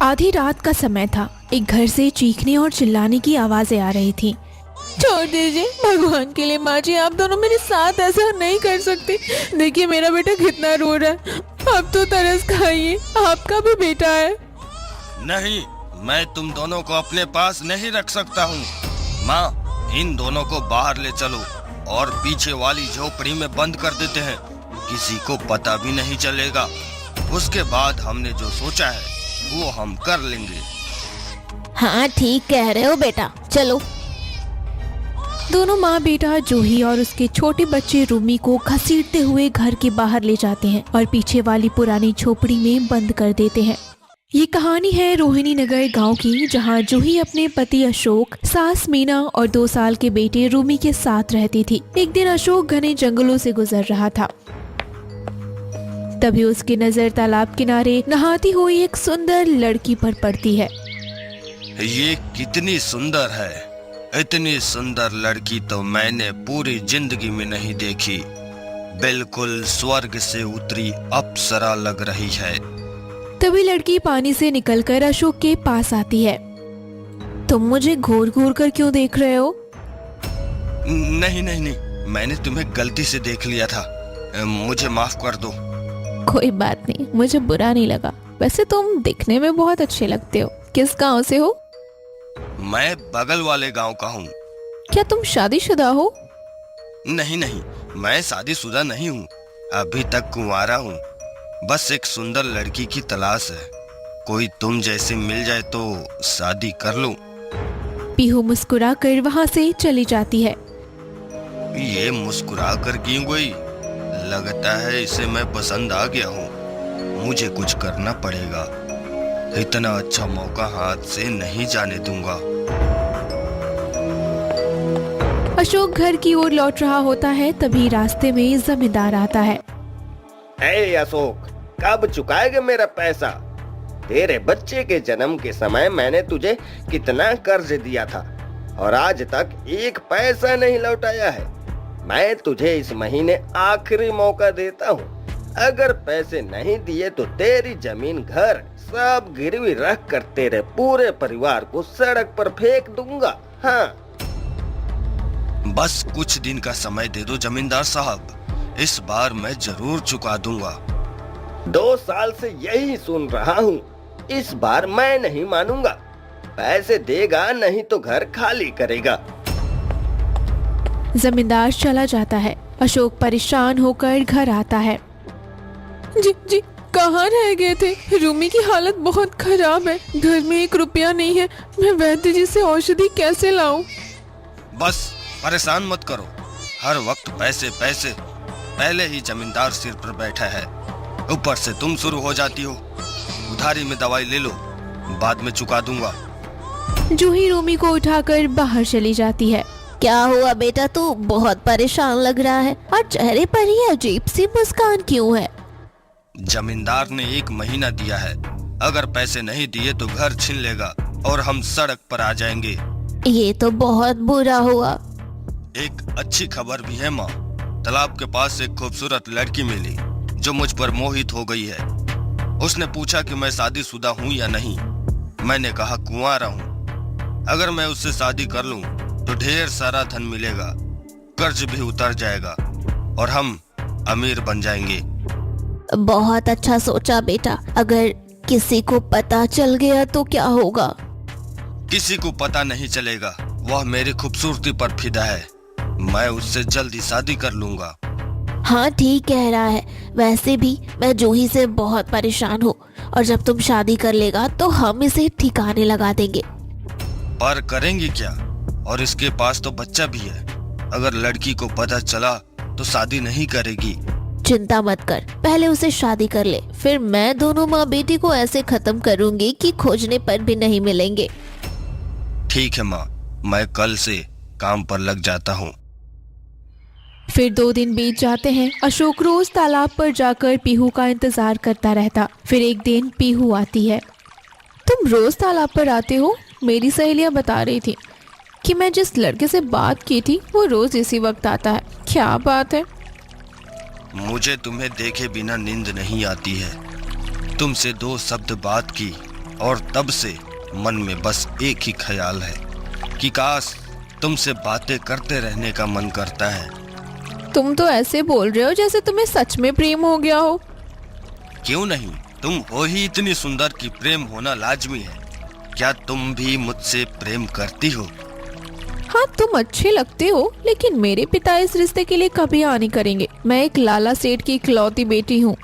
आधी रात का समय था। एक घर से चीखने और चिल्लाने की आवाजें आ रही थी। छोड़ दीजिए, भगवान के लिए माँ जी, आप दोनों मेरे साथ ऐसा नहीं कर सकते। देखिए मेरा बेटा कितना रो रहा है, आप तो तरस खाइए, आपका भी बेटा है। नहीं, मैं तुम दोनों को अपने पास नहीं रख सकता हूँ। माँ, इन दोनों को बाहर ले चलो और पीछे वाली झोपड़ी में बंद कर देते हैं। किसी को पता भी नहीं चलेगा। उसके बाद हमने जो सोचा है वो हम कर लेंगे। हाँ ठीक कह रहे हो बेटा, चलो। दोनों माँ बेटा जूही और उसके छोटे बच्चे रूमी को घसीटते हुए घर के बाहर ले जाते हैं और पीछे वाली पुरानी झोपड़ी में बंद कर देते हैं। ये कहानी है रोहिणी नगर गांव की, जहां जूही अपने पति अशोक, सास मीना और 2 साल के बेटे रूमी के साथ रहती थी। एक दिन अशोक घने जंगलों से गुजर रहा था। तभी उसकी नजर तालाब किनारे नहाती हुई एक सुंदर लड़की पर पड़ती है। ये कितनी सुंदर है। इतनी सुंदर लड़की तो मैंने पूरी जिंदगी में नहीं देखी। बिल्कुल स्वर्ग से उतरी अप्सरा लग रही है। तभी लड़की पानी से निकलकर अशोक के पास आती है। तुम मुझे घूर घूर कर क्यों देख रहे हो? नहीं नहीं नहीं, मैंने तुम्हें गलती से देख लिया था, मुझे माफ कर दो। कोई बात नहीं, मुझे बुरा नहीं लगा। वैसे तुम दिखने में बहुत अच्छे लगते हो। किस गांव से हो? मैं बगल वाले गांव का हूँ। क्या तुम शादीशुदा हो? नहीं नहीं, मैं शादीशुदा नहीं हूँ, अभी तक कुंवारा हूँ। बस एक सुंदर लड़की की तलाश है। कोई तुम जैसे मिल जाए तो शादी कर लूं। पीहू मुस्कुरा कर वहाँ से चली जाती है। ये मुस्कुरा कर क्यों गई? लगता है इसे मैं पसंद आ गया हूँ। मुझे कुछ करना पड़ेगा। इतना अच्छा मौका हाथ से नहीं जाने दूंगा। अशोक घर की ओर लौट रहा होता है, तभी रास्ते में जमींदार आता है। हे अशोक, कब चुकाएगा मेरा पैसा? तेरे बच्चे के जन्म के समय मैंने तुझे कितना कर्ज दिया था और आज तक एक पैसा नहीं लौटाया है। मैं तुझे इस महीने आखिरी मौका देता हूँ। अगर पैसे नहीं दिए तो तेरी जमीन, घर सब गिरवी रख कर तेरे पूरे परिवार को सड़क पर फेंक दूंगा। हाँ, बस कुछ दिन का समय दे दो जमींदार साहब, इस बार मैं जरूर चुका दूंगा। 2 साल से यही सुन रहा हूँ। इस बार मैं नहीं मानूंगा। पैसे देगा नहीं तो घर खाली करेगा। जमींदार चला जाता है। अशोक परेशान होकर घर आता है। जी जी, कहाँ रह गए थे? रूमी की हालत बहुत खराब है। घर में 1 रुपया नहीं है। मैं वैद्य जी से औषधि कैसे लाऊं? बस परेशान मत करो। हर वक्त पैसे पैसे। पहले ही जमींदार सिर पर बैठा है, ऊपर से तुम शुरू हो जाती हो। उधारी में दवाई ले लो, बाद में चुका दूंगा। जूही रूमी को उठाकर बाहर चली जाती है। क्या हुआ बेटा, तू बहुत परेशान लग रहा है और चेहरे पर ही अजीब सी मुस्कान क्यों है? जमींदार ने 1 महीना दिया है। अगर पैसे नहीं दिए तो घर छीन लेगा और हम सड़क पर आ जाएंगे। ये तो बहुत बुरा हुआ। एक अच्छी खबर भी है माँ। तालाब के पास एक खूबसूरत लड़की मिली जो मुझ पर मोहित हो गई है। उसने पूछा कि मैं शादीशुदा हूँ या नहीं। मैंने कहा कुंवारा हूँ। अगर मैं उससे शादी कर लूँ तो ढेर सारा धन मिलेगा, कर्ज भी उतर जाएगा और हम अमीर बन जाएंगे। बहुत अच्छा सोचा बेटा। अगर किसी को पता चल गया तो क्या होगा? किसी को पता नहीं चलेगा। वह मेरी खूबसूरती पर फिदा है। मैं उससे जल्दी शादी कर लूंगा। हाँ ठीक कह रहा है। वैसे भी मैं जूही से बहुत परेशान हूँ और जब तुम शादी कर लेगा तो हम इसे ठिकाने लगा देंगे। पर करेंगे क्या? और इसके पास तो बच्चा भी है। अगर लड़की को पता चला तो शादी नहीं करेगी। चिंता मत कर, पहले उसे शादी कर ले, फिर मैं दोनों माँ बेटी को ऐसे खत्म करूंगी कि खोजने पर भी नहीं मिलेंगे। ठीक है माँ, मैं कल से काम पर लग जाता हूँ। फिर 2 दिन बीत जाते हैं। अशोक रोज तालाब पर जाकर पीहू का इंतजार करता रहता। फिर एक दिन पीहू आती है। तुम रोज तालाब पर आते हो? मेरी सहेलियां बता रही थी कि मैं जिस लड़के से बात की थी वो रोज इसी वक्त आता है। क्या बात है? मुझे तुम्हें देखे बिना नींद नहीं आती है। तुमसे 2 शब्द बात की और तब से मन में बस एक ही ख्याल है कि काश तुमसे बातें करते रहने का मन करता है। तुम तो ऐसे बोल रहे हो जैसे तुम्हें सच में प्रेम हो गया हो। क्यों नहीं, तुम हो ही इतनी सुंदर कि प्रेम होना लाजमी है। क्या तुम भी मुझसे प्रेम करती हो? हाँ, तुम अच्छे लगते हो, लेकिन मेरे पिता इस रिश्ते के लिए कभी हाँ नहीं करेंगे। मैं एक लाला सेठ की इकलौती बेटी हूँ।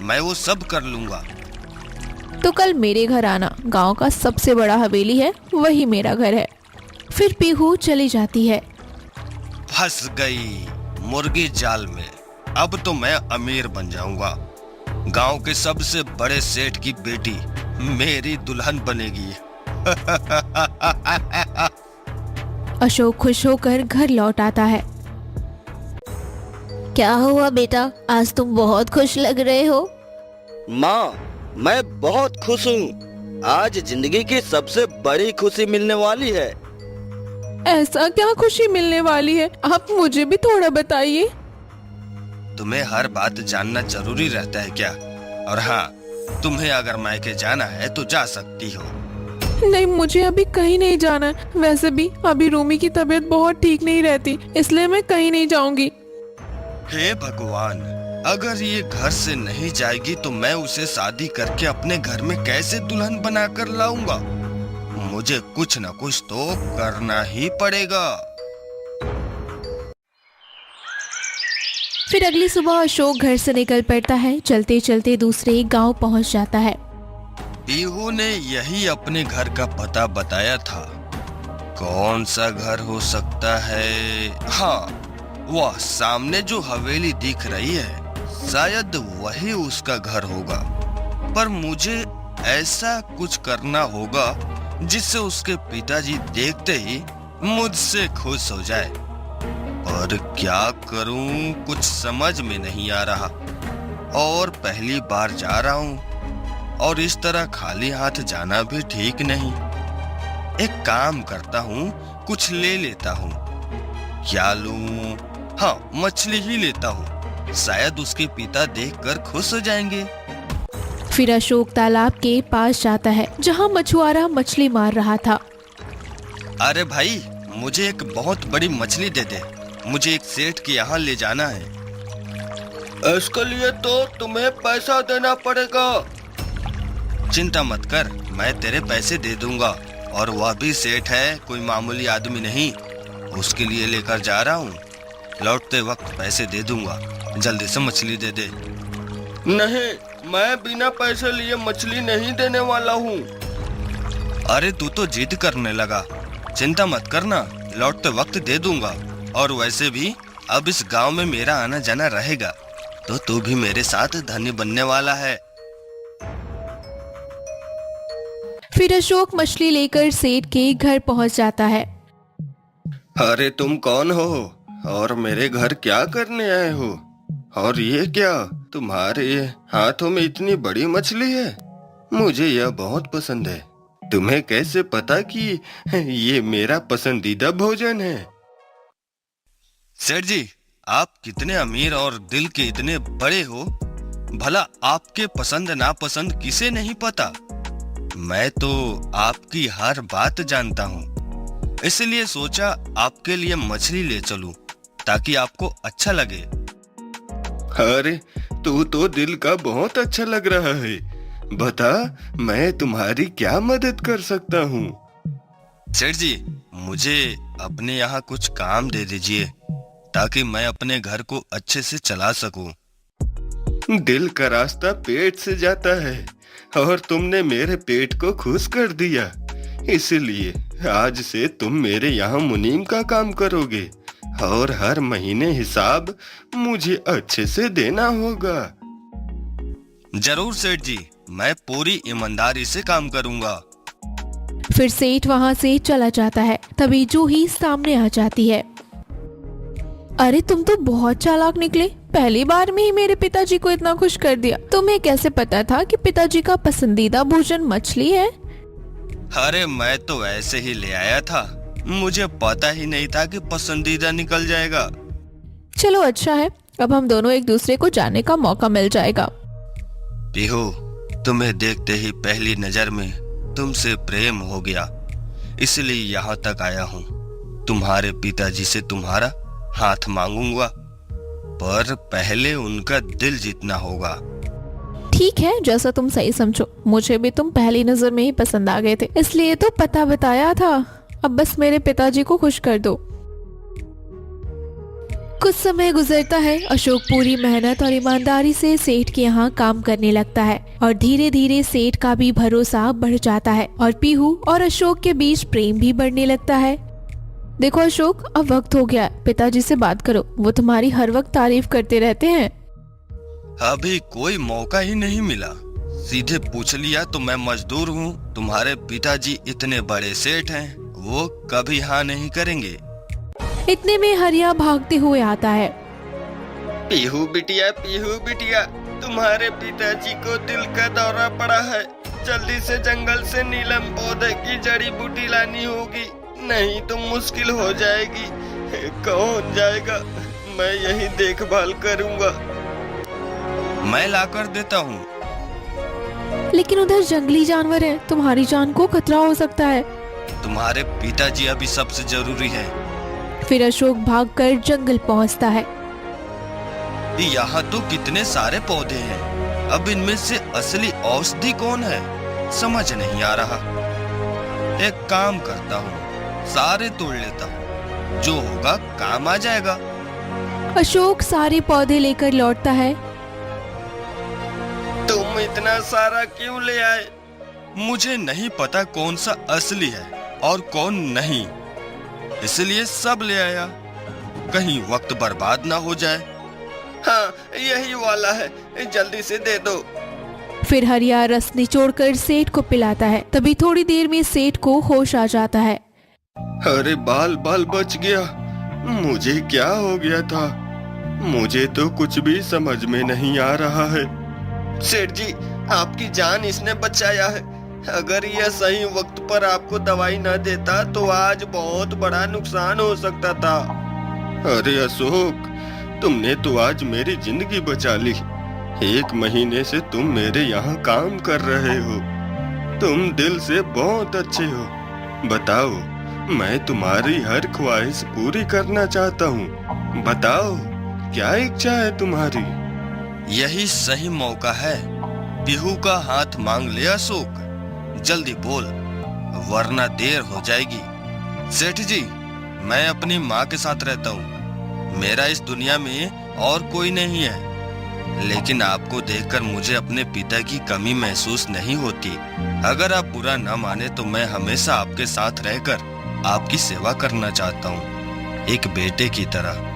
मैं वो सब कर लूंगा। तो कल मेरे घर आना। गांव का सबसे बड़ा हवेली है, वही मेरा घर है। फिर पीहू चली जाती है। फंस गई मुर्गी जाल में। अब तो मैं अमीर बन जाऊंगा। गांव के सबसे बड़े सेठ की बेटी मेरी दुल्हन बनेगी। अशोक खुश होकर घर लौट आता है। क्या हुआ बेटा, आज तुम बहुत खुश लग रहे हो। माँ, मैं बहुत खुश हूँ। आज जिंदगी की सबसे बड़ी खुशी मिलने वाली है। ऐसा क्या खुशी मिलने वाली है? आप मुझे भी थोड़ा बताइए। तुम्हें हर बात जानना जरूरी रहता है क्या? और हाँ, तुम्हें अगर मायके जाना है तो जा सकती हो। नहीं, मुझे अभी कहीं नहीं जाना है। वैसे भी अभी रूमी की तबीयत बहुत ठीक नहीं रहती, इसलिए मैं कहीं नहीं जाऊंगी। हे भगवान, अगर ये घर से नहीं जाएगी तो मैं उसे शादी करके अपने घर में कैसे दुल्हन बनाकर लाऊंगा? मुझे कुछ न कुछ तो करना ही पड़ेगा। फिर अगली सुबह अशोक घर से निकल पड़ता है। चलते चलते दूसरे गांव पहुंच जाता है। पीहू ने यही अपने घर का पता बताया था। कौन सा घर हो सकता है? हाँ, वह सामने जो हवेली दिख रही है, शायद वही उसका घर होगा। पर मुझे ऐसा कुछ करना होगा जिससे उसके पिताजी देखते ही मुझसे खुश हो जाए। और क्या करूं, कुछ समझ में नहीं आ रहा। और पहली बार जा रहा हूं और इस तरह खाली हाथ जाना भी ठीक नहीं। एक काम करता हूं, कुछ ले लेता हूं। क्या लूं? हाँ, मछली ही लेता हूं। शायद उसके पिता देखकर खुश हो जाएंगे। फिर अशोक तालाब के पास जाता है जहां मछुआरा मछली मार रहा था। अरे भाई, मुझे एक बहुत बड़ी मछली दे दे। मुझे एक सेठ के यहाँ ले जाना है। इसके लिए तो तुम्हें पैसा देना पड़ेगा। चिंता मत कर, मैं तेरे पैसे दे दूंगा। और वह भी सेठ है, कोई मामूली आदमी नहीं। उसके लिए लेकर जा रहा हूँ। लौटते वक्त पैसे दे दूंगा। जल्दी से मछली दे दे। नहीं, मैं बिना पैसे लिए मछली नहीं देने वाला हूँ। अरे तू तो जिद करने लगा। चिंता मत करना, लौटते वक्त दे दूंगा। और वैसे भी अब इस गांव में मेरा आना जाना रहेगा, तो तू भी मेरे साथ धनी बनने वाला है। फिर अशोक मछली लेकर सेठ के घर पहुंच जाता है। अरे तुम कौन हो और मेरे घर क्या करने आए हो? और ये क्या, तुम्हारे हाथों में इतनी बड़ी मछली है? मुझे यह बहुत पसंद है। तुम्हें कैसे पता कि ये मेरा पसंदीदा भोजन है? सेठ जी, आप कितने अमीर और दिल के इतने बड़े हो। भला आपके पसंद नापसंद किसे नहीं पता। मैं तो आपकी हर बात जानता हूँ, इसलिए सोचा आपके लिए मछली ले चलूं ताकि आपको अच्छा लगे। अरे तू तो दिल का बहुत अच्छा लग रहा है। बता, मैं तुम्हारी क्या मदद कर सकता हूँ? सेठ जी, मुझे अपने यहाँ कुछ काम दे दीजिए ताकि मैं अपने घर को अच्छे से चला सकूं। दिल का रास्ता पेट से जाता है और तुमने मेरे पेट को खुश कर दिया। इसलिए आज से तुम मेरे यहाँ मुनीम का काम करोगे और हर महीने हिसाब मुझे अच्छे से देना होगा। जरूर सेठ जी, मैं पूरी ईमानदारी से काम करूंगा। फिर सेठ वहां से चला जाता है। तभी जूही सामने आ जाती है। अरे तुम तो बहुत चालाक निकले, पहली बार में ही मेरे पिताजी को इतना खुश कर दिया। तुम्हें कैसे पता था कि पिताजी का पसंदीदा भोजन मछली है? अरे मैं तो ऐसे ही ले आया था, मुझे पता ही नहीं था कि पसंदीदा निकल जाएगा। चलो अच्छा है, अब हम दोनों एक दूसरे को जानने का मौका मिल जाएगा। पीहू, तुम्हें देखते ही पहली नजर में तुमसे प्रेम हो गया, इसलिए यहाँ तक आया हूँ। तुम्हारे पिताजी से तुम्हारा हाथ मांगूंगा, पर पहले उनका दिल जीतना होगा। ठीक है, जैसा तुम सही समझो। मुझे भी तुम पहली नजर में ही पसंद आ गए थे, इसलिए तो पता बताया था। अब बस मेरे पिताजी को खुश कर दो। कुछ समय गुजरता है। अशोक पूरी मेहनत और ईमानदारी से सेठ के यहाँ काम करने लगता है और धीरे धीरे सेठ का भी भरोसा बढ़ जाता है और पीहू और अशोक के बीच प्रेम भी बढ़ने लगता है। देखो अशोक, अब वक्त हो गया, पिताजी से बात करो, वो तुम्हारी हर वक्त तारीफ करते रहते हैं। अभी कोई मौका ही नहीं मिला। सीधे पूछ लिया तो मैं मजदूर हूँ। तुम्हारे पिताजी इतने बड़े सेठ हैं, वो कभी हाँ नहीं करेंगे। इतने में हरिया भागते हुए आता है। पीहू बिटिया, तुम्हारे पिताजी को दिल का दौरा पड़ा है। जल्दी से जंगल से नीलम पौधे की जड़ी बूटी लानी होगी, नहीं तो मुश्किल हो जाएगी। कौन जाएगा? मैं यही देखभाल करूंगा। मैं लाकर देता हूँ। लेकिन उधर जंगली जानवर हैं, तुम्हारी जान को खतरा हो सकता है। तुम्हारे पिताजी अभी सबसे जरूरी है। फिर अशोक भागकर जंगल पहुंचता है। यहाँ तो कितने सारे पौधे हैं, अब इनमें से असली औषधि कौन है समझ नहीं आ रहा। एक काम करता हूँ, सारे तोड़ लेता हूँ, जो होगा काम आ जाएगा। अशोक सारे पौधे लेकर लौटता है। तुम इतना सारा क्यों ले आए? मुझे नहीं पता कौन सा असली है और कौन नहीं, इसलिए सब ले आया, कहीं वक्त बर्बाद ना हो जाए। हाँ, यही वाला है, जल्दी से दे दो। फिर हरिया रस निचोड़कर सेठ को पिलाता है। तभी थोड़ी देर में सेठ को होश आ जाता है। अरे बाल बच गया। मुझे क्या हो गया था? मुझे तो कुछ भी समझ में नहीं आ रहा है। सेठ जी, आपकी जान इसने बचाया है। अगर यह सही वक्त पर आपको दवाई न देता तो आज बहुत बड़ा नुकसान हो सकता था। अरे अशोक, तुमने तो आज मेरी जिंदगी बचा ली। 1 महीने से तुम मेरे यहाँ काम कर रहे हो। तुम दिल से बहुत अच्छे हो। बताओ, मैं तुम्हारी हर ख्वाहिश पूरी करना चाहता हूँ। बताओ, क्या इच्छा है तुम्हारी? यही सही मौका है। पीहू का हाथ मांग ले अशोक, जल्दी बोल, वरना देर हो जाएगी। सेठ जी, मैं अपनी माँ के साथ रहता हूँ। मेरा इस दुनिया में और कोई नहीं है, लेकिन आपको देखकर मुझे अपने पिता की कमी महसूस नहीं होती। अगर आप बुरा न माने तो मैं हमेशा आपके साथ रहकर आपकी सेवा करना चाहता हूँ, एक बेटे की तरह।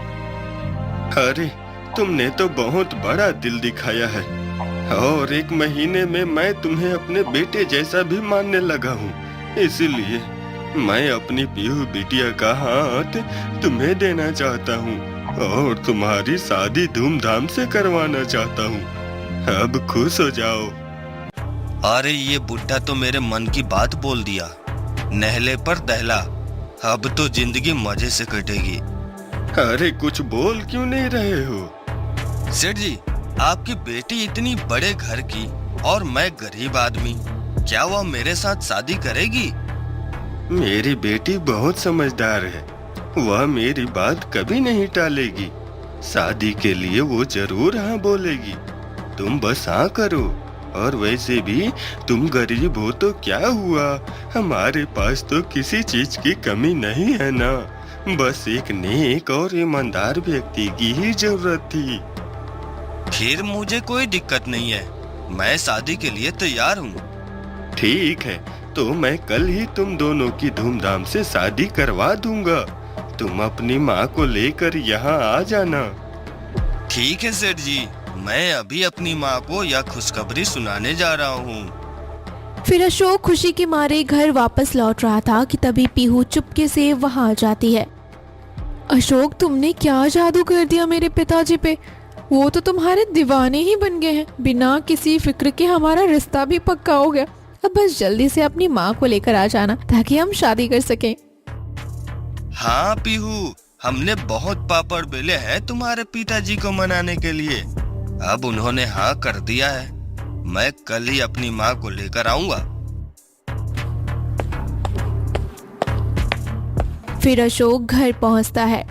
अरे, तुमने तो बहुत बड़ा दिल दिखाया है, और 1 महीने में मैं तुम्हें अपने बेटे जैसा भी मानने लगा हूँ। इसीलिए मैं अपनी पीहू बिटिया का हाथ तुम्हें देना चाहता हूँ और तुम्हारी शादी धूमधाम से करवाना चाहता हूँ। अब खुश हो जाओ। अरे ये बुड्ढा तो मेरे मन की बात बोल दिया। नहले पर दहला, अब तो जिंदगी मजे से कटेगी। अरे कुछ बोल क्यों नहीं रहे हो? सेठ जी, आपकी बेटी इतनी बड़े घर की और मैं गरीब आदमी, क्या वह मेरे साथ शादी करेगी? मेरी बेटी बहुत समझदार है, वह मेरी बात कभी नहीं टालेगी। शादी के लिए वो जरूर हाँ बोलेगी। तुम बस हाँ करो। और वैसे भी तुम गरीब हो तो क्या हुआ, हमारे पास तो किसी चीज की कमी नहीं है ना। बस एक नेक और ईमानदार व्यक्ति की ही जरूरत थी। फिर मुझे कोई दिक्कत नहीं है, मैं शादी के लिए तैयार हूँ। ठीक है, तो मैं कल ही तुम दोनों की धूमधाम से शादी करवा दूंगा। तुम अपनी माँ को लेकर यहाँ आ जाना। ठीक है सेठ जी, मैं अभी अपनी माँ को यह खुशखबरी सुनाने जा रहा हूँ। फिर अशोक खुशी के मारे घर वापस लौट रहा था कि तभी पीहू चुपके से वहाँ आ जाती है। अशोक, तुमने क्या जादू कर दिया मेरे पिताजी पे? वो तो तुम्हारे दीवाने ही बन गए हैं। बिना किसी फिक्र के हमारा रिश्ता भी पक्का हो गया। अब बस जल्दी से अपनी माँ को लेकर आ जाना ताकि हम शादी कर सकें। हाँ पीहू, हमने बहुत पापड़ बेले हैं तुम्हारे पिताजी को मनाने के लिए। अब उन्होंने हाँ कर दिया है। मैं कल ही अपनी माँ को लेकर आऊंगा। फिर अशोक घर पहुंचता है।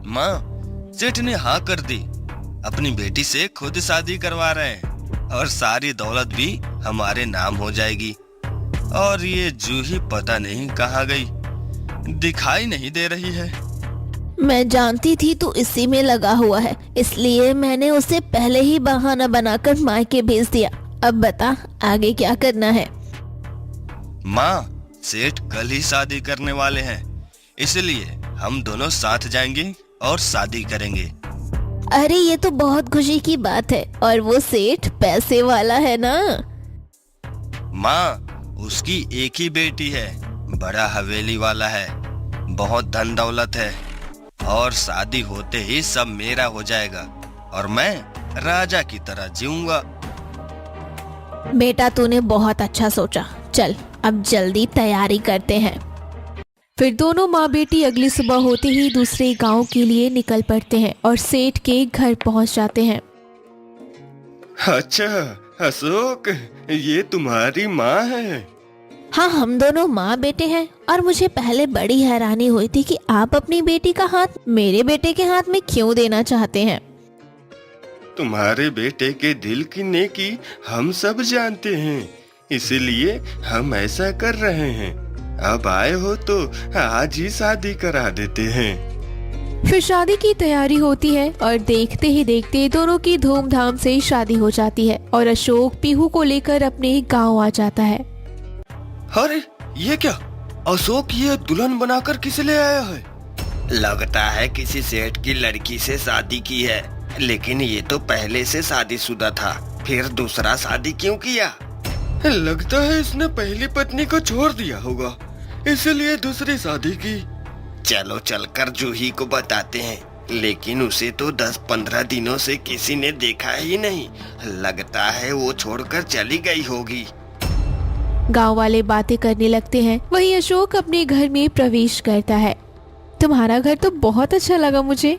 माँ, सेठ ने हाँ कर दी। अपनी बेटी से खुद शादी करवा रहे हैं और सारी दौलत भी हमारे नाम हो जाएगी। और ये जूही पता नहीं कहाँ गई, दिखाई नहीं दे रही है। मैं जानती थी तू इसी में लगा हुआ है, इसलिए मैंने उसे पहले ही बहाना बनाकर मायके भेज दिया। अब बता आगे क्या करना है। माँ, सेठ कल ही शादी करने वाले हैं, इसलिए हम दोनों साथ जाएंगे और शादी करेंगे। अरे ये तो बहुत खुशी की बात है। और वो सेठ पैसे वाला है ना? माँ, उसकी एक ही बेटी है, बड़ा हवेली वाला है, बहुत धन दौलत है और शादी होते ही सब मेरा हो जाएगा और मैं राजा की तरह जीऊंगा। बेटा तूने बहुत अच्छा सोचा। चल अब जल्दी तैयारी करते हैं। फिर दोनों माँ बेटी अगली सुबह होते ही दूसरे गांव के लिए निकल पड़ते हैं और सेठ के घर पहुंच जाते हैं। अच्छा अशोक, ये तुम्हारी माँ है? हाँ, हम दोनों माँ बेटे हैं। और मुझे पहले बड़ी हैरानी हुई थी कि आप अपनी बेटी का हाथ मेरे बेटे के हाथ में क्यों देना चाहते हैं। तुम्हारे बेटे के दिल की नेकी हम सब जानते हैं, इसीलिए हम ऐसा कर रहे हैं। अब आए हो तो आज ही शादी करा देते हैं। फिर शादी की तैयारी होती है और देखते ही देखते दोनों की धूमधाम से शादी हो जाती है और अशोक पीहू को लेकर अपने गांव आ जाता है। अरे ये क्या, अशोक ये दुल्हन बनाकर किसे ले आया है? लगता है किसी सेठ की लड़की से शादी की है, लेकिन ये तो पहले से शादीशुदा था, फिर दूसरा शादी क्यों किया? लगता है इसने पहली पत्नी को छोड़ दिया होगा, इसलिए दूसरी शादी की। चलो चलकर जूही को बताते हैं, लेकिन उसे तो 10-15 दिनों से किसी ने देखा ही नहीं। लगता है वो छोड़कर चली गई होगी। गांव वाले बातें करने लगते हैं। वहीं अशोक अपने घर में प्रवेश करता है। तुम्हारा घर तो बहुत अच्छा लगा मुझे।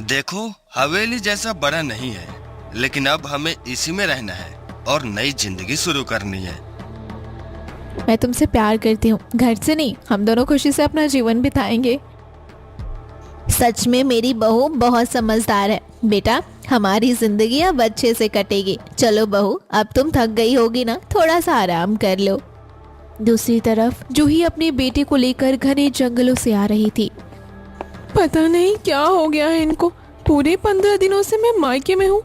देखो, हवेली जैसा बड़ा नहीं है, लेकिन अब हमें इसी में रहना है और नई जिंदगी शुरू करनी है। मैं तुमसे प्यार करती हूँ, घर से नहीं। हम दोनों खुशी से अपना जीवन बिताएंगे। सच में मेरी बहू बहुत समझदार है। बेटा हमारी जिंदगी अब अच्छे से कटेगी। चलो बहू, अब तुम थक गई होगी ना, थोड़ा सा आराम कर लो। दूसरी तरफ जूही अपने बेटे को लेकर घने जंगलों से आ रही थी। पता नहीं क्या हो गया है इनको। पूरे 15 दिनों से मैं मायके में हूँ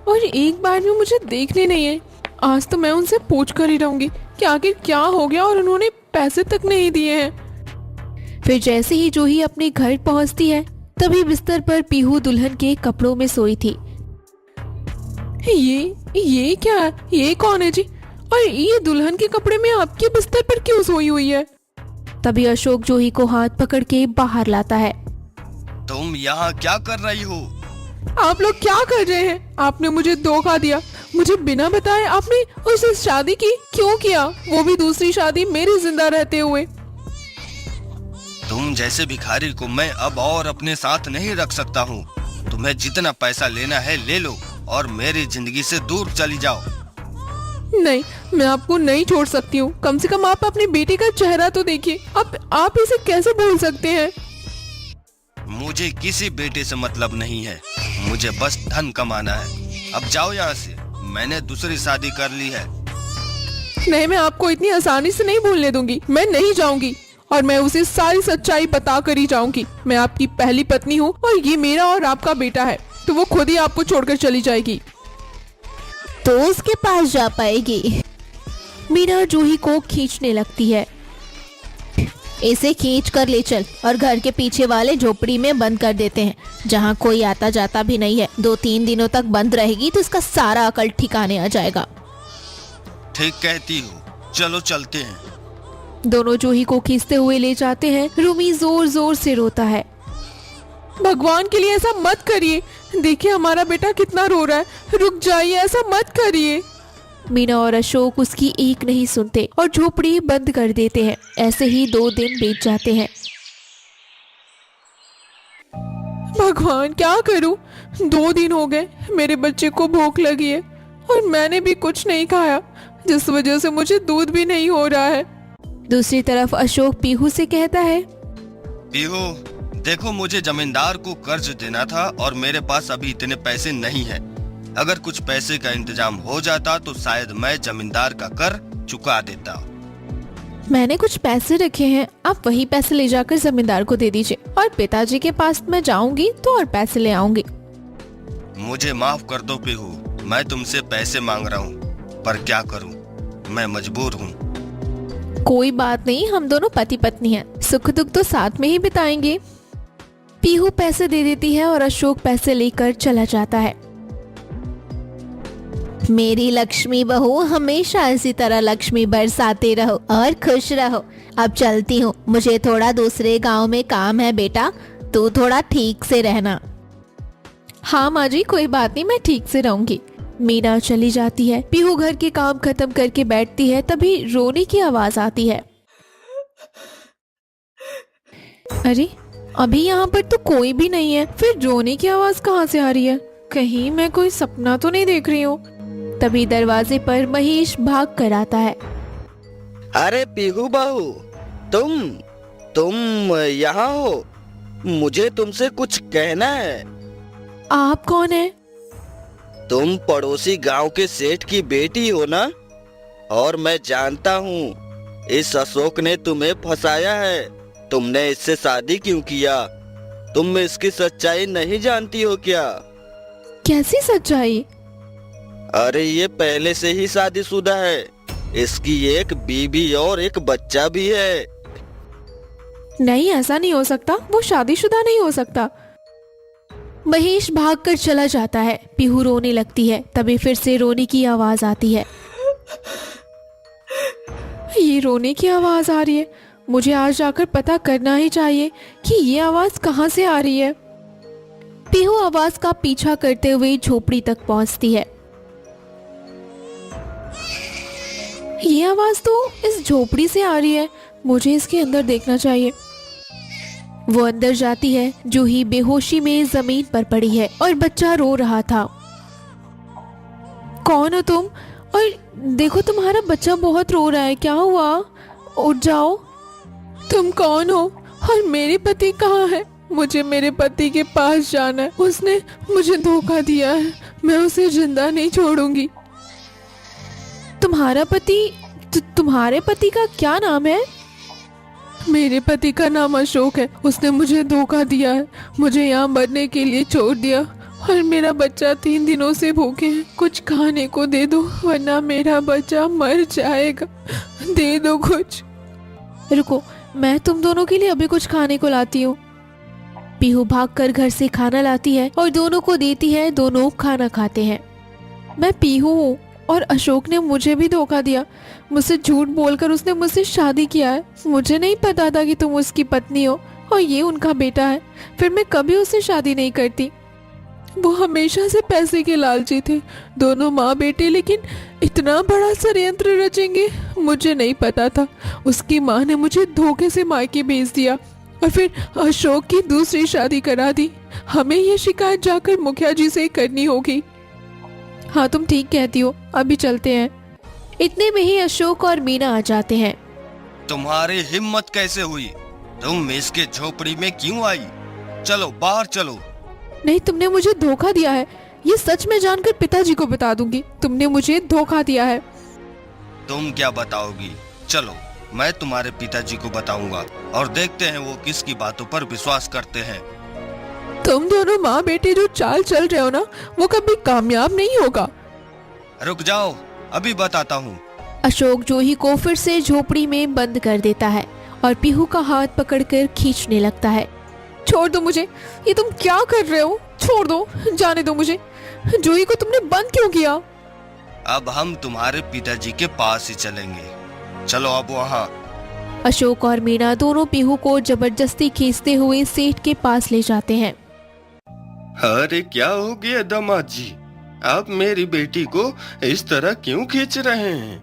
और एक बार भी मुझे देखने नहीं है। आज तो मैं उनसे पूछ कर ही रहूंगी कि आखिर क्या हो गया और उन्होंने पैसे तक नहीं दिए हैं। फिर जैसे ही जूही अपने घर पहुंचती है, तभी बिस्तर पर पीहू दुल्हन के कपड़ों में सोई थी। ये क्या है? ये कौन है जी? और ये दुल्हन के कपड़े में आपके बिस्तर पर क्यों सोई हुई है? तभी अशोक जूही को हाथ पकड़ के बाहर लाता है। तुम यहाँ क्या कर रही हो? आप लोग क्या कर रहे हैं? आपने मुझे धोखा दिया। मुझे बिना बताए आपने उससे शादी की। क्यों किया? वो भी दूसरी शादी मेरे जिंदा रहते हुए। तुम जैसे भिखारी को मैं अब और अपने साथ नहीं रख सकता हूँ। तुम्हें जितना पैसा लेना है ले लो और मेरी जिंदगी से दूर चली जाओ। नहीं, मैं आपको नहीं छोड़ सकती हूँ। कम से कम आप अपने बेटे का चेहरा तो देखिए। आप इसे कैसे भूल सकते हैं? मुझे किसी बेटे से मतलब नहीं है, मुझे बस धन कमाना है। अब जाओ यहाँ से, मैंने दूसरी शादी कर ली है। नहीं, मैं आपको इतनी आसानी से नहीं भूलने दूंगी। मैं नहीं जाऊंगी और मैं उसे सारी सच्चाई बता कर ही जाऊंगी। मैं आपकी पहली पत्नी हूँ और ये मेरा और आपका बेटा है, तो वो खुद ही आपको छोड़कर चली जाएगी। तो उसके पास जा पाएगी। मीना जूही को खींचने लगती है। इसे खींच कर ले चल और घर के पीछे वाले झोपड़ी में बंद कर देते हैं, जहाँ कोई आता जाता भी नहीं है। 2-3 दिनों तक बंद रहेगी तो इसका सारा अकल ठिकाने आ जाएगा। ठीक कहती हो, चलो चलते हैं। दोनों जूही को खींचते हुए ले जाते हैं। रूमी जोर जोर से रोता है। भगवान के लिए ऐसा मत करिए। देखिए हमारा बेटा कितना रो रहा है। रुक जाइए, ऐसा मत करिए। मीना और अशोक उसकी एक नहीं सुनते और झोपड़ी बंद कर देते हैं। ऐसे ही 2 दिन बीत जाते हैं। भगवान क्या करूं? 2 दिन हो गए, मेरे बच्चे को भूख लगी है और मैंने भी कुछ नहीं खाया, जिस वजह से मुझे दूध भी नहीं हो रहा है। दूसरी तरफ अशोक पीहू से कहता है, पीहू, देखो मुझे जमींदार को कर्ज देना था और मेरे पास अभी इतने पैसे नहीं हैं। अगर कुछ पैसे का इंतजाम हो जाता तो शायद मैं जमींदार का कर चुका देता। मैंने कुछ पैसे रखे हैं, आप वही पैसे ले जाकर जमींदार को दे दीजिए और पिताजी के पास मैं जाऊंगी तो और पैसे ले आऊंगी। मुझे माफ कर दो पीहू, मैं तुमसे पैसे मांग रहा हूँ, पर क्या करूँ, मैं मजबूर हूँ। कोई बात नहीं, हम दोनों पति पत्नी हैं, सुख दुख तो साथ में ही बिताएंगे। पीहू पैसे दे देती है और अशोक पैसे लेकर चला जाता है। मेरी लक्ष्मी बहू, हमेशा इसी तरह लक्ष्मी बरसाते रहो और खुश रहो। अब चलती हूँ, मुझे थोड़ा दूसरे गांव में काम है बेटा, तू थोड़ा ठीक से रहना। हाँ माँ जी, कोई बात नहीं, मैं ठीक से रहूंगी। मीना चली जाती है। पीहू घर के काम खत्म करके बैठती है, तभी रोने की आवाज आती है। अरे अभी यहाँ पर तो कोई भी नहीं है, फिर रोने की आवाज कहाँ से आ रही है? कहीं मैं कोई सपना तो नहीं देख रही हूँ। तभी दरवाजे पर महेश भाग कर आता है। अरे पीहू बहू, तुम यहाँ हो? मुझे तुमसे कुछ कहना है। आप कौन है? तुम पड़ोसी गांव के सेठ की बेटी हो ना? और मैं जानता हूँ इस अशोक ने तुम्हें फंसाया है। तुमने इससे शादी क्यों किया? तुम इसकी सच्चाई नहीं जानती हो क्या? कैसी सच्चाई? अरे ये पहले से ही शादीशुदा है, इसकी एक बीवी और एक बच्चा भी है। नहीं, ऐसा नहीं हो सकता, वो शादीशुदा नहीं हो सकता। महेश भागकर चला जाता है। पीहू रोने लगती है, तभी फिर से रोने की आवाज आती है। ये रोने की आवाज आ रही है, मुझे आज जाकर पता करना ही चाहिए कि ये आवाज कहाँ से आ रही है। पीहू आवाज का पीछा करते हुए झोपड़ी तक पहुंचती है। ये आवाज तो इस झोपड़ी से आ रही है, मुझे इसके अंदर देखना चाहिए। वो अंदर जाती है। जूही बेहोशी में जमीन पर पड़ी है और बच्चा रो रहा था। कौन हो तुम? और देखो तुम्हारा बच्चा बहुत रो रहा है, क्या हुआ? उठ जाओ। तुम कौन हो और मेरे पति कहाँ है? मुझे मेरे पति के पास जाना है, उसने मुझे धोखा दिया है, मैं उसे जिंदा नहीं छोड़ूंगी। तुम्हारा पति? तुम्हारे पति का क्या नाम है? मेरे पति का नाम अशोक है, उसने मुझे धोखा दिया है, मुझे यहाँ मरने के लिए छोड़ दिया और मेरा बच्चा 3 दिनों से भूखे है। कुछ खाने को दे दो वरना मेरा बच्चा मर जाएगा, दे दो कुछ। रुको, मैं तुम दोनों के लिए अभी कुछ खाने को लाती हूँ। पीहू भागकर घर से खाना लाती है और दोनों को देती है। दोनों खाना खाते हैं। मैं पीहू हूँ और अशोक ने मुझे भी धोखा दिया, मुझसे झूठ बोलकर उसने मुझसे शादी किया है। मुझे नहीं पता था कि तुम उसकी पत्नी हो और ये उनका बेटा है, फिर मैं कभी उससे शादी नहीं करती। वो हमेशा से पैसे के लालची थे, दोनों माँ बेटे, लेकिन इतना बड़ा षड्यंत्र रचेंगे मुझे नहीं पता था। उसकी माँ ने मुझे धोखे से मायके भेज दिया और फिर अशोक की दूसरी शादी करा दी। हमें ये शिकायत जाकर मुखिया जी से करनी होगी। हाँ, तुम ठीक कहती हो, अभी चलते हैं। इतने में ही अशोक और मीना आ जाते हैं। तुम्हारी हिम्मत कैसे हुई? तुम इसके झोपड़ी में क्यों आई? चलो बाहर चलो। नहीं, तुमने मुझे धोखा दिया है, ये सच में जानकर पिताजी को बता दूंगी। तुमने मुझे धोखा दिया है। तुम क्या बताओगी? चलो मैं तुम्हारे पिताजी को बताऊंगा और देखते हैं वो किसकी बातों पर विश्वास करते हैं। तुम दोनों माँ बेटे जो चाल चल रहे हो ना, वो कभी कामयाब नहीं होगा। रुक जाओ, अभी बताता हूँ। अशोक जूही को फिर से झोपड़ी में बंद कर देता है और पीहू का हाथ पकड़कर खींचने लगता है। छोड़ दो मुझे, ये तुम क्या कर रहे हो? छोड़ दो, जाने दो मुझे। जूही को तुमने बंद क्यों किया? अब हम तुम्हारे पिताजी के पास ही चलेंगे, चलो अब वहाँ। अशोक और मीना दोनों पीहू को जबरदस्ती खींचते हुए सेठ के पास ले जाते हैं। अरे क्या हो गया दामाद जी, आप मेरी बेटी को इस तरह क्यों खींच रहे हैं?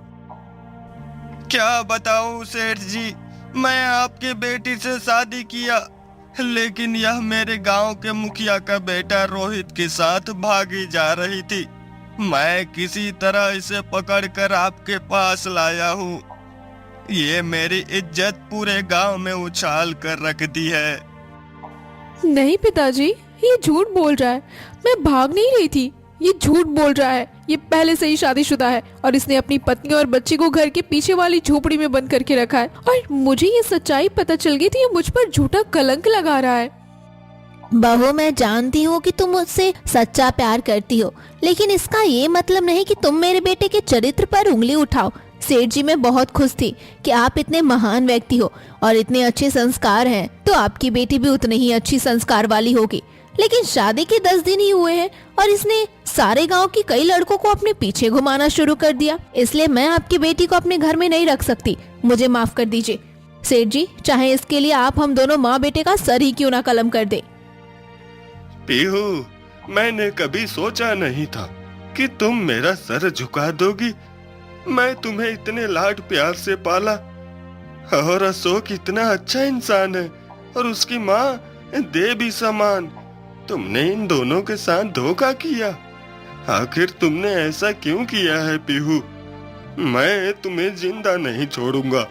क्या बताऊं सेठ जी, मैं आपकी बेटी से शादी किया, लेकिन यह मेरे गांव के मुखिया का बेटा रोहित के साथ भागी जा रही थी। मैं किसी तरह इसे पकड़कर आपके पास लाया हूँ। ये मेरी इज्जत पूरे गांव में उछाल कर रख दी है। नहीं पिताजी, ये झूठ बोल रहा है। मैं भाग नहीं रही थी। ये झूठ बोल रहा है। ये पहले से ही शादीशुदा है और इसने अपनी पत्नी और बच्ची को घर के पीछे वाली झोपड़ी में बंद करके रखा है। और मुझे ये सच्चाई पता चल गई थी। ये मुझ पर झूठा कलंक लगा रहा है। बहू, मैं जानती हूँ कि तुम मुझसे सच्चा प्यार करती हो, लेकिन इसका ये मतलब नहीं कि तुम मेरे बेटे के चरित्र पर उंगली उठाओ। सेठ जी मैं बहुत खुश थी कि आप इतने महान व्यक्ति हो और इतने अच्छे संस्कार हैं, तो आपकी बेटी भी उतनी ही अच्छी संस्कार वाली होगी। लेकिन शादी के 10 दिन ही हुए हैं और इसने सारे गांव की कई लड़कों को अपने पीछे घुमाना शुरू कर दिया। इसलिए मैं आपकी बेटी को अपने घर में नहीं रख सकती। मुझे माफ कर दीजिए सेठ जी, चाहे इसके लिए आप हम दोनों माँ बेटे का सर ही क्यों ना कलम कर दे। पीहू, मैंने कभी सोचा नहीं था कि तुम मेरा सर झुका दोगी। मैं तुम्हें इतने लाड प्यार से पाला और अशोक इतना अच्छा इंसान है और उसकी माँ देवी समान। तुमने इन दोनों के साथ धोखा किया। आखिर तुमने ऐसा क्यों किया है पीहू? मैं तुम्हें जिंदा नहीं छोड़ूंगा।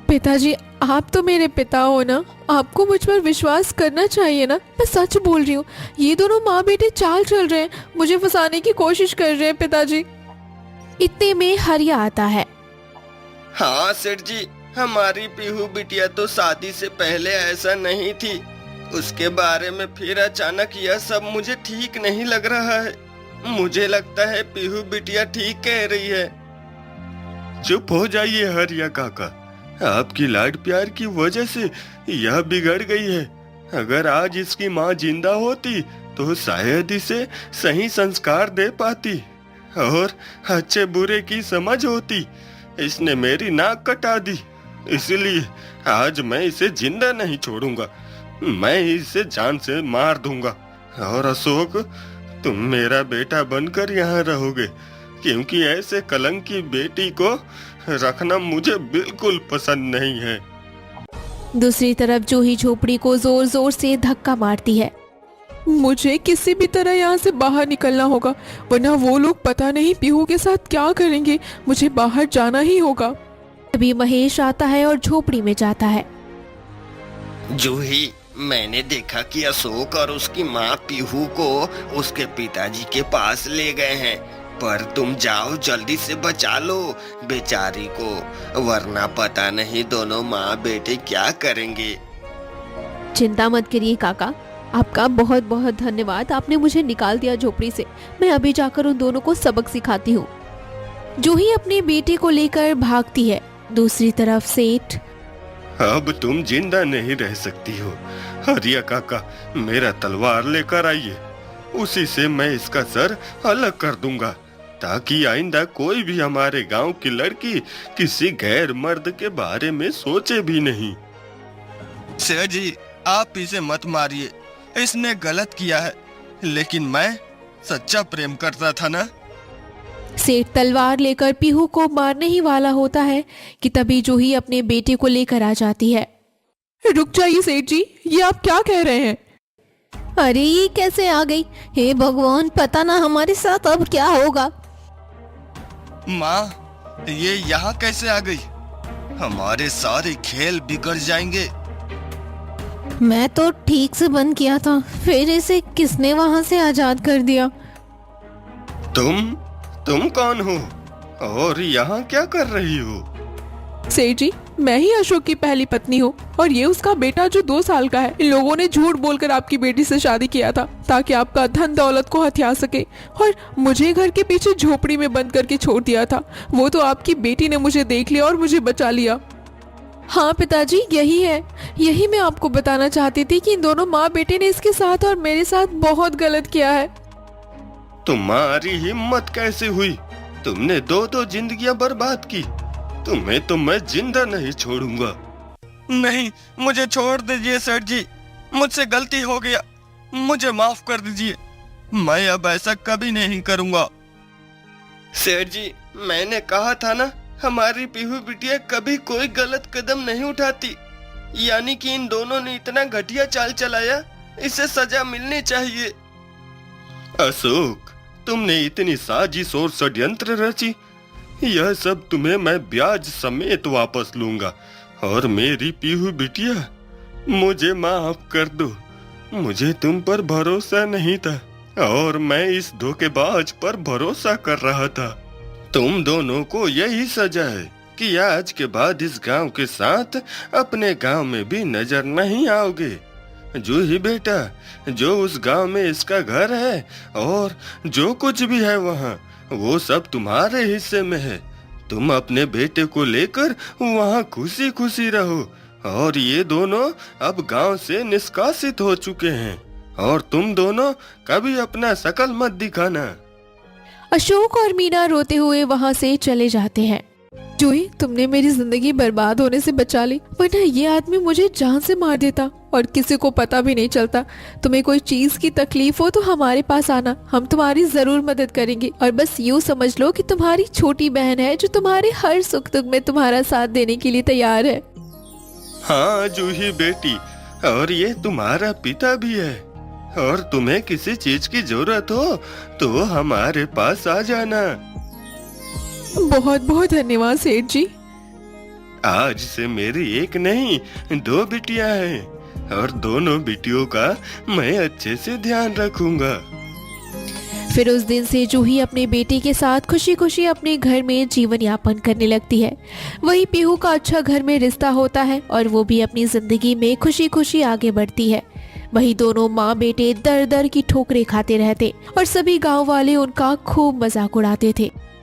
पिताजी, आप तो मेरे पिता हो ना, आपको मुझ पर विश्वास करना चाहिए ना। मैं सच बोल रही हूँ। ये दोनों माँ बेटे चाल चल रहे हैं, मुझे फंसाने की कोशिश कर रहे हैं पिताजी। इतने में हरिया आता है। हाँ सेठ जी, हमारी पीहू बिटिया तो शादी से पहले ऐसा नहीं थी। उसके बारे में फिर अचानक यह सब मुझे ठीक नहीं लग रहा है। मुझे लगता है पीहू बिटिया ठीक कह रही है। चुप हो जाइए हरिया काका। आपकी लाड प्यार की वजह से यह बिगड़ गई है। अगर आज इसकी माँ जिंदा होती तो शायद इसे सही संस्कार दे पाती और अच्छे बुरे की समझ होती। इसने मेरी नाक कटा दी, इसलिए आज मैं इसे जिंदा नहीं छोड़ूंगा। मैं इसे जान से मार दूंगा। और अशोक, तुम मेरा बेटा बनकर यहाँ रहोगे, क्योंकि ऐसे कलंक की बेटी को रखना मुझे बिल्कुल पसंद नहीं है। दूसरी तरफ जूही झोपड़ी को जोर जोर से धक्का मारती है। मुझे किसी भी तरह यहाँ से बाहर निकलना होगा, वरना वो लोग पता नहीं पीहू के साथ क्या करेंगे। मुझे बाहर जाना ही होगा। तभी महेश आता है और झोपड़ी में जाता है। जूही, मैंने देखा कि अशोक और उसकी माँ पीहू को उसके पिताजी के पास ले गए हैं, पर तुम जाओ जल्दी से बचा लो बेचारी को, वरना पता नहीं दोनों माँ बेटे क्या करेंगे। चिंता मत करिए काका, आपका बहुत बहुत धन्यवाद। आपने मुझे निकाल दिया झोपड़ी से। मैं अभी जाकर उन दोनों को सबक सिखाती हूँ। जूही अपने बेटे को लेकर भागती है। दूसरी तरफ सेठ, अब तुम जिंदा नहीं रह सकती हो। हरिया काका, मेरा तलवार लेकर आइए। उसी से मैं इसका सर अलग कर दूंगा, ताकि आइंदा कोई भी हमारे गांव की लड़की किसी गैर मर्द के बारे में सोचे भी नहीं। सेठ जी, आप इसे मत मारिए। इसने गलत किया है, लेकिन मैं सच्चा प्रेम करता था ना। सेठ तलवार लेकर पीहू को मारने ही वाला होता है कि तभी जूही अपने बेटे को लेकर आ जाती है। रुक जाइए सेठ जी, ये आप क्या कह रहे हैं? अरे ये कैसे आ गई? हे भगवान, पता ना हमारे साथ अब क्या होगा। माँ, ये यहाँ कैसे आ गई? हमारे सारे खेल बिगड़ जाएंगे। मैं तो ठीक से बंद किया था, फिर इसे किसने वहां से आजाद कर दिया? तुम कौन हो और यहाँ क्या कर रही हो? सेठ जी, मैं ही अशोक की पहली पत्नी हूँ और ये उसका बेटा जो 2 साल का है। इन लोगों ने झूठ बोलकर आपकी बेटी से शादी किया था ताकि आपका धन दौलत को हथिया सके, और मुझे घर के पीछे झोपड़ी में बंद करके छोड़ दिया था। वो तो आपकी बेटी ने मुझे देख लिया और मुझे बचा लिया। हाँ पिताजी, यही है। यही मैं आपको बताना चाहती थी कि इन दोनों माँ बेटे ने इसके साथ और मेरे साथ बहुत गलत किया है। तुम्हारी हिम्मत कैसे हुई? तुमने 2 जिंदगियां बर्बाद की। तुम्हें तो मैं जिंदा नहीं छोड़ूंगा। नहीं, मुझे छोड़ दीजिए सेठ जी, मुझसे गलती हो गया, मुझे माफ कर दीजिए। मैं अब ऐसा कभी नहीं करूंगा। सेठ जी, मैंने कहा था ना, हमारी पीहू बिटिया कभी कोई गलत कदम नहीं उठाती। यानी कि इन दोनों ने इतना घटिया चाल चलाया, इसे सजा मिलनी चाहिए। अशोक, तुमने इतनी साजिश और षड्यंत्र रची। यह सब तुम्हें मैं ब्याज समेत वापस लूंगा। और मेरी पीहू बिटिया, मुझे माफ कर दो। मुझे तुम पर भरोसा नहीं था और मैं इस धोखेबाज पर भरोसा कर रहा था। तुम दोनों को यही सजा है कि आज के बाद इस गांव के साथ अपने गांव में भी नजर नहीं आओगे। जूही बेटा, जो उस गांव में इसका घर है और जो कुछ भी है वहाँ, वो सब तुम्हारे हिस्से में है। तुम अपने बेटे को लेकर वहाँ खुशी खुशी रहो। और ये दोनों अब गांव से निष्कासित हो चुके हैं और तुम दोनों कभी अपना शकल मत दिखाना। अशोक और मीना रोते हुए वहाँ से चले जाते हैं। जूही, तुमने मेरी जिंदगी बर्बाद होने से बचा ली, वरना ये आदमी मुझे जान से मार देता और किसी को पता भी नहीं चलता। तुम्हें कोई चीज की तकलीफ हो तो हमारे पास आना, हम तुम्हारी जरूर मदद करेंगे। और बस यूँ समझ लो कि तुम्हारी छोटी बहन है जो तुम्हारे हर सुख दुख में तुम्हारा साथ देने के लिए तैयार है। हाँ जूही बेटी, और ये तुम्हारा पिता भी है। और तुम्हें किसी चीज की जरूरत हो तो हमारे पास आ जाना। बहुत बहुत धन्यवाद सेठ जी। आज से मेरी एक नहीं 2 बिटियां हैं और दोनों बिटियों का मैं अच्छे से ध्यान रखूंगा। फिर उस दिन से जूही अपने बेटे के साथ खुशी खुशी अपने घर में जीवन यापन करने लगती है। वही पीहू का अच्छा घर में रिश्ता होता है और वो भी अपनी जिंदगी में खुशी खुशी आगे बढ़ती है। वही दोनों माँ बेटे दर दर की ठोकरें खाते रहते और सभी गांव वाले उनका खूब मजाक उड़ाते थे।